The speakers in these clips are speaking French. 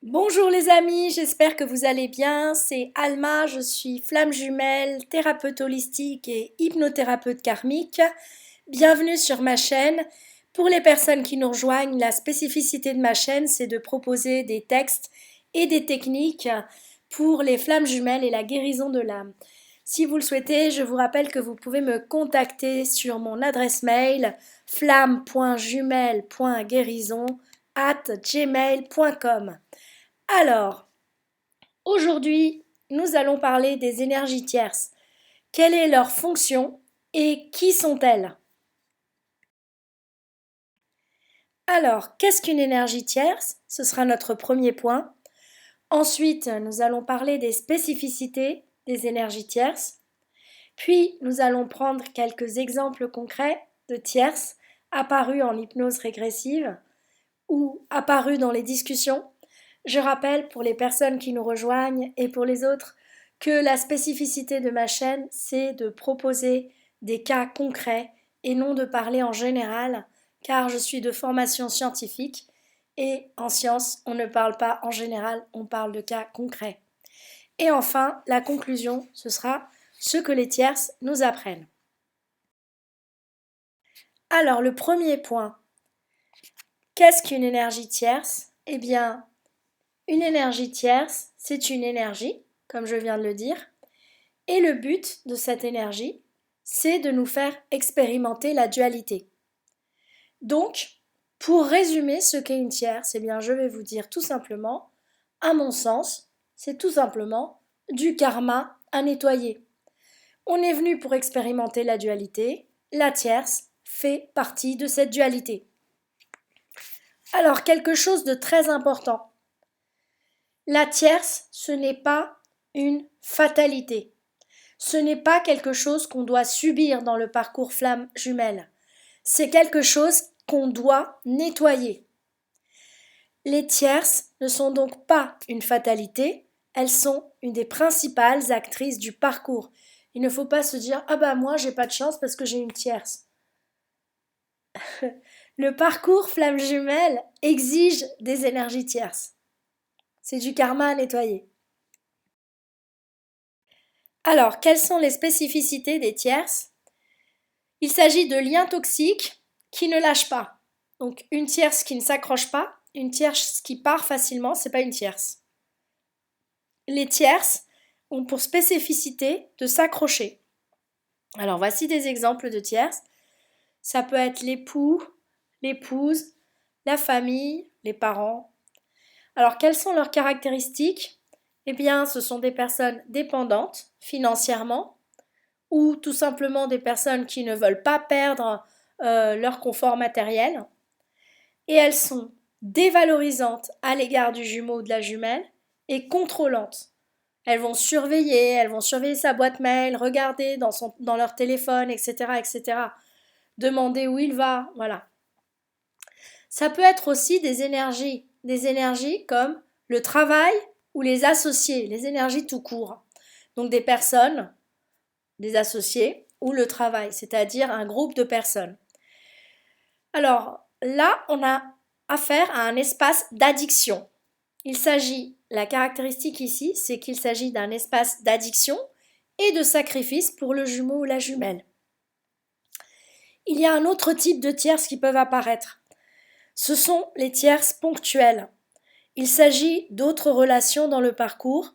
Bonjour les amis, j'espère que vous allez bien. C'est Alma, je suis flamme jumelle, thérapeute holistique et hypnothérapeute karmique. Bienvenue sur ma chaîne. Pour les personnes qui nous rejoignent, la spécificité de ma chaîne, c'est de proposer des textes et des techniques pour les flammes jumelles et la guérison de l'âme. Si vous le souhaitez, je vous rappelle que vous pouvez me contacter sur mon adresse mail flamme.jumelle.guérison@gmail.com. Alors, aujourd'hui, nous allons parler des énergies tierces. Quelle est leur fonction et qui sont-elles? Alors, qu'est-ce qu'une énergie tierce? Ce sera notre premier point. Ensuite, nous allons parler des spécificités des énergies tierces. Puis, nous allons prendre quelques exemples concrets de tierces apparus en hypnose régressive ou apparus dans les discussions. Je rappelle pour les personnes qui nous rejoignent et pour les autres que la spécificité de ma chaîne, c'est de proposer des cas concrets et non de parler en général, car je suis de formation scientifique et en science, on ne parle pas en général, on parle de cas concrets. Et enfin, la conclusion, ce sera ce que les tierces nous apprennent. Alors, le premier point, qu'est-ce qu'une énergie tierce? Eh bien, une énergie tierce, c'est une énergie, comme je viens de le dire, et le but de cette énergie, c'est de nous faire expérimenter la dualité. Donc, pour résumer ce qu'est une tierce, eh bien, je vais vous dire tout simplement, à mon sens, c'est tout simplement du karma à nettoyer. On est venu pour expérimenter la dualité, la tierce fait partie de cette dualité. Alors, quelque chose de très important. La tierce, ce n'est pas une fatalité. Ce n'est pas quelque chose qu'on doit subir dans le parcours flamme jumelle. C'est quelque chose qu'on doit nettoyer. Les tierces ne sont donc pas une fatalité, elles sont une des principales actrices du parcours. Il ne faut pas se dire ah bah moi j'ai pas de chance parce que j'ai une tierce. Le parcours flamme jumelle exige des énergies tierces. C'est du karma à nettoyer. Alors, quelles sont les spécificités des tierces? Il s'agit de liens toxiques qui ne lâchent pas. Donc, une tierce qui ne s'accroche pas, une tierce qui part facilement, c'est pas une tierce. Les tierces ont pour spécificité de s'accrocher. Alors, voici des exemples de tierces. Ça peut être l'époux, l'épouse, la famille, les parents. Alors, quelles sont leurs caractéristiques? Eh bien, ce sont des personnes dépendantes financièrement ou tout simplement des personnes qui ne veulent pas perdre leur confort matériel. Et elles sont dévalorisantes à l'égard du jumeau ou de la jumelle et contrôlantes. Elles vont surveiller sa boîte mail, regarder dans leur téléphone, etc., etc. Demander où il va, voilà. Ça peut être aussi des énergies comme le travail ou les associés, les énergies tout court. Donc des personnes, des associés ou le travail, c'est-à-dire un groupe de personnes. Alors là, on a affaire à un espace d'addiction. La caractéristique ici, c'est qu'il s'agit d'un espace d'addiction et de sacrifice pour le jumeau ou la jumelle. Il y a un autre type de tierces qui peuvent apparaître. Ce sont les tierces ponctuelles. Il s'agit d'autres relations dans le parcours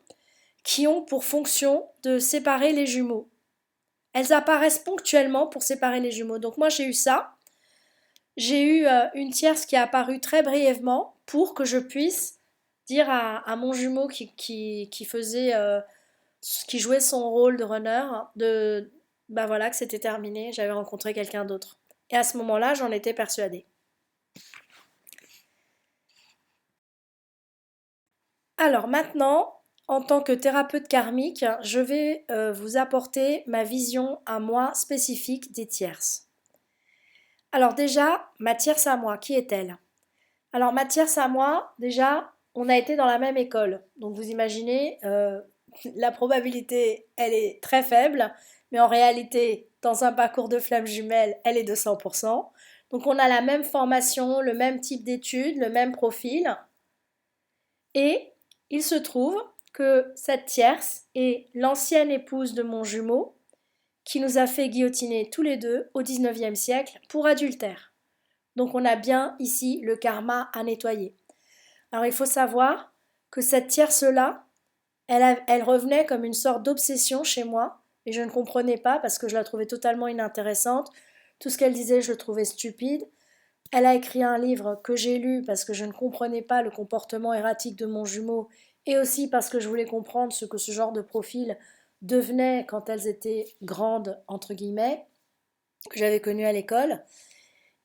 qui ont pour fonction de séparer les jumeaux. Elles apparaissent ponctuellement pour séparer les jumeaux. Donc moi j'ai eu ça. J'ai eu une tierce qui a apparu très brièvement pour que je puisse dire à mon jumeau qui jouait son rôle de runner que c'était terminé, j'avais rencontré quelqu'un d'autre. Et à ce moment-là, j'en étais persuadée. Alors maintenant, en tant que thérapeute karmique, je vais vous apporter ma vision à moi spécifique des tierces. Alors déjà, ma tierce à moi, qui est-elle? Alors ma tierce à moi, déjà, on a été dans la même école. Donc vous imaginez, la probabilité, elle est très faible, mais en réalité, dans un parcours de flamme jumelle, elle est de 100%. Donc on a la même formation, le même type d'études, le même profil. Et il se trouve que cette tierce est l'ancienne épouse de mon jumeau qui nous a fait guillotiner tous les deux au XIXe siècle pour adultère. Donc on a bien ici le karma à nettoyer. Alors il faut savoir que cette tierce-là, elle revenait comme une sorte d'obsession chez moi et je ne comprenais pas parce que je la trouvais totalement inintéressante. Tout ce qu'elle disait, je le trouvais stupide. Elle a écrit un livre que j'ai lu parce que je ne comprenais pas le comportement erratique de mon jumeau et aussi parce que je voulais comprendre ce que ce genre de profil devenait quand elles étaient grandes, entre guillemets, que j'avais connues à l'école.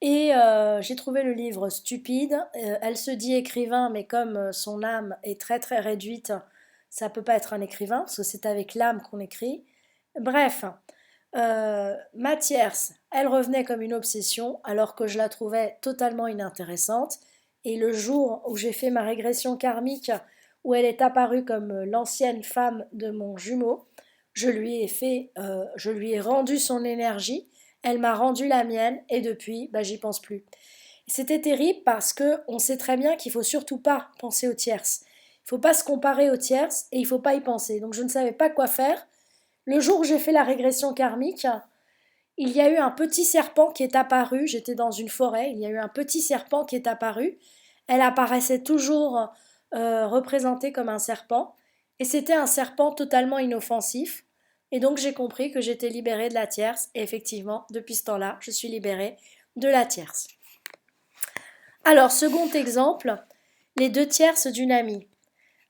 Et j'ai trouvé le livre stupide. Elle se dit écrivain, mais comme son âme est très très réduite, ça peut pas être un écrivain, parce que c'est avec l'âme qu'on écrit. Bref, ma tierce, elle revenait comme une obsession, alors que je la trouvais totalement inintéressante. Et le jour où j'ai fait ma régression karmique, où elle est apparue comme l'ancienne femme de mon jumeau, je lui ai rendu son énergie, elle m'a rendu la mienne, et depuis, bah, j'y pense plus. C'était terrible parce que on sait très bien qu'il faut surtout pas penser aux tierces. Il faut pas se comparer aux tierces et il faut pas y penser. Donc je ne savais pas quoi faire. Le jour où j'ai fait la régression karmique, il y a eu un petit serpent qui est apparu. J'étais dans une forêt. Il y a eu un petit serpent qui est apparu. Elle apparaissait toujours représentée comme un serpent. Et c'était un serpent totalement inoffensif. Et donc j'ai compris que j'étais libérée de la tierce. Et effectivement, depuis ce temps-là, je suis libérée de la tierce. Alors, second exemple, les deux tierces d'une amie.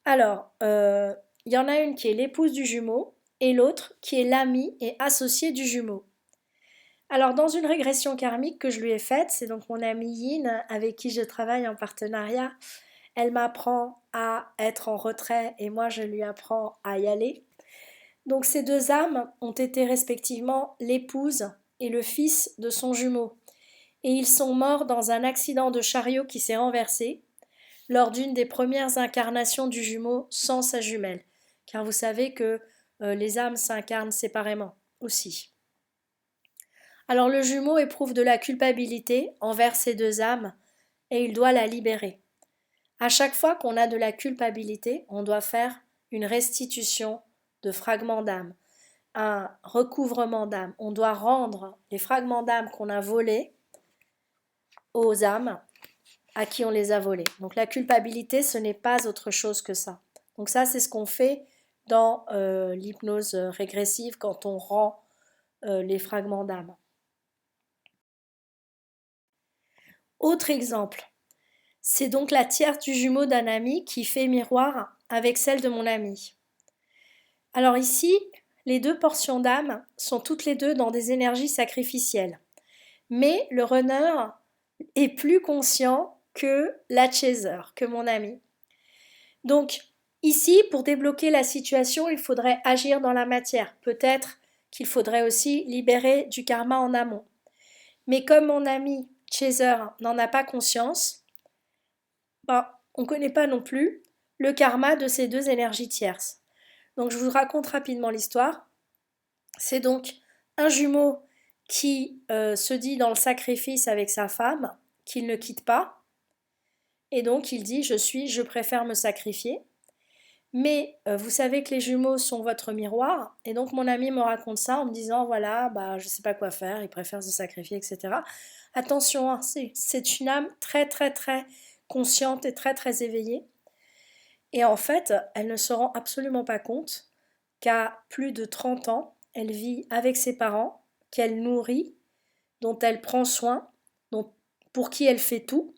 Alors, il y en a une qui est l'épouse du jumeau et l'autre qui est l'amie et associée du jumeau. Alors, dans une régression karmique que je lui ai faite, c'est donc mon amie Yin avec qui je travaille en partenariat. Elle m'apprend à être en retrait et moi je lui apprends à y aller. Donc, ces deux âmes ont été respectivement l'épouse et le fils de son jumeau. Et ils sont morts dans un accident de chariot qui s'est renversé lors d'une des premières incarnations du jumeau sans sa jumelle. Car vous savez que les âmes s'incarnent séparément aussi. Alors le jumeau éprouve de la culpabilité envers ces deux âmes et il doit la libérer. À chaque fois qu'on a de la culpabilité, on doit faire une restitution de fragments d'âme, un recouvrement d'âme. On doit rendre les fragments d'âme qu'on a volés aux âmes à qui on les a volés. Donc la culpabilité, ce n'est pas autre chose que ça. Donc ça, c'est ce qu'on fait dans l'hypnose régressive quand on rend les fragments d'âme. Autre exemple, c'est donc la tierce du jumeau d'un ami qui fait miroir avec celle de mon ami. Alors ici, les deux portions d'âme sont toutes les deux dans des énergies sacrificielles. Mais le runner est plus conscient que la chaser, que mon ami. Donc, ici, pour débloquer la situation, il faudrait agir dans la matière. Peut-être qu'il faudrait aussi libérer du karma en amont. Mais comme mon ami Chaser n'en a pas conscience, on ne connaît pas non plus le karma de ces deux énergies tierces. Donc, je vous raconte rapidement l'histoire. C'est donc un jumeau qui se dit dans le sacrifice avec sa femme, qu'il ne quitte pas. Et donc, il dit, je préfère me sacrifier. Mais vous savez que les jumeaux sont votre miroir, et donc mon ami me raconte ça en me disant voilà, bah je sais pas quoi faire, il préfère se sacrifier, etc. Attention, hein, c'est une âme très très très consciente et très très éveillée. Et en fait, elle ne se rend absolument pas compte qu'à plus de 30 ans, elle vit avec ses parents, qu'elle nourrit, dont elle prend soin, pour qui elle fait tout,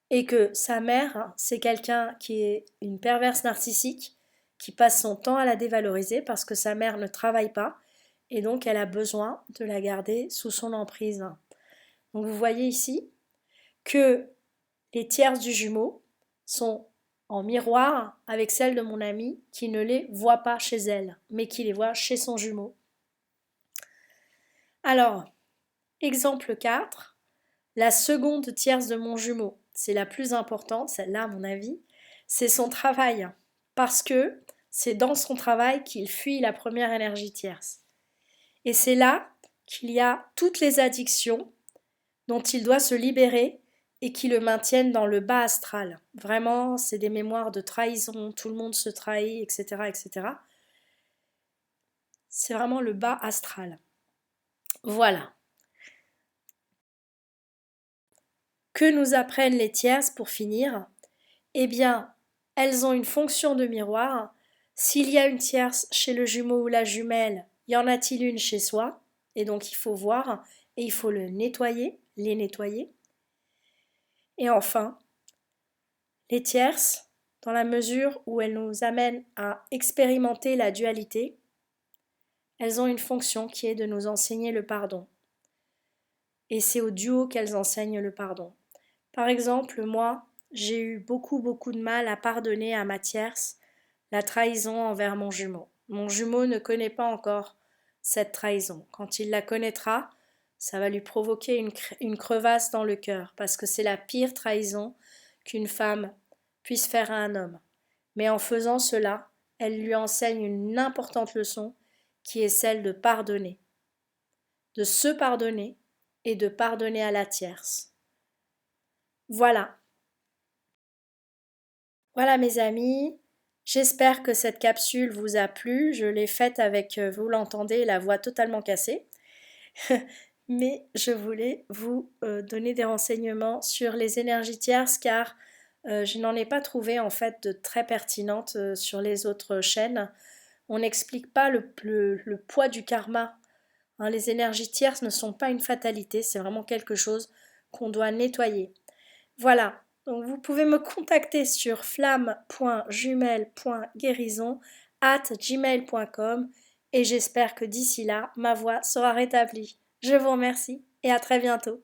et que sa mère, c'est quelqu'un qui est une perverse narcissique, qui passe son temps à la dévaloriser parce que sa mère ne travaille pas, et donc elle a besoin de la garder sous son emprise. Donc vous voyez ici que les tierces du jumeau sont en miroir avec celles de mon amie qui ne les voit pas chez elle, mais qui les voit chez son jumeau. Alors, exemple 4, la seconde tierce de mon jumeau. C'est la plus importante, celle-là à mon avis, c'est son travail. Parce que c'est dans son travail qu'il fuit la première énergie tierce. Et c'est là qu'il y a toutes les addictions dont il doit se libérer et qui le maintiennent dans le bas astral. Vraiment, c'est des mémoires de trahison, tout le monde se trahit, etc., etc. C'est vraiment le bas astral. Voilà. Que nous apprennent les tierces pour finir? Eh bien, elles ont une fonction de miroir. S'il y a une tierce chez le jumeau ou la jumelle, y en a-t-il une chez soi? Et donc il faut voir et il faut le nettoyer, les nettoyer. Et enfin, les tierces, dans la mesure où elles nous amènent à expérimenter la dualité, elles ont une fonction qui est de nous enseigner le pardon. Et c'est au duo qu'elles enseignent le pardon. Par exemple, moi, j'ai eu beaucoup de mal à pardonner à ma tierce la trahison envers mon jumeau. Mon jumeau ne connaît pas encore cette trahison. Quand il la connaîtra, ça va lui provoquer une crevasse dans le cœur, parce que c'est la pire trahison qu'une femme puisse faire à un homme. Mais en faisant cela, elle lui enseigne une importante leçon qui est celle de pardonner. De se pardonner et de pardonner à la tierce. Voilà. Voilà mes amis, j'espère que cette capsule vous a plu. Je l'ai faite avec, vous l'entendez, la voix totalement cassée. Mais je voulais vous donner des renseignements sur les énergies tierces car je n'en ai pas trouvé en fait de très pertinentes sur les autres chaînes. On n'explique pas le poids du karma. Hein, les énergies tierces ne sont pas une fatalité, c'est vraiment quelque chose qu'on doit nettoyer. Voilà, donc vous pouvez me contacter sur flamme.jumelle.guérison@gmail.com et j'espère que d'ici là, ma voix sera rétablie. Je vous remercie et à très bientôt.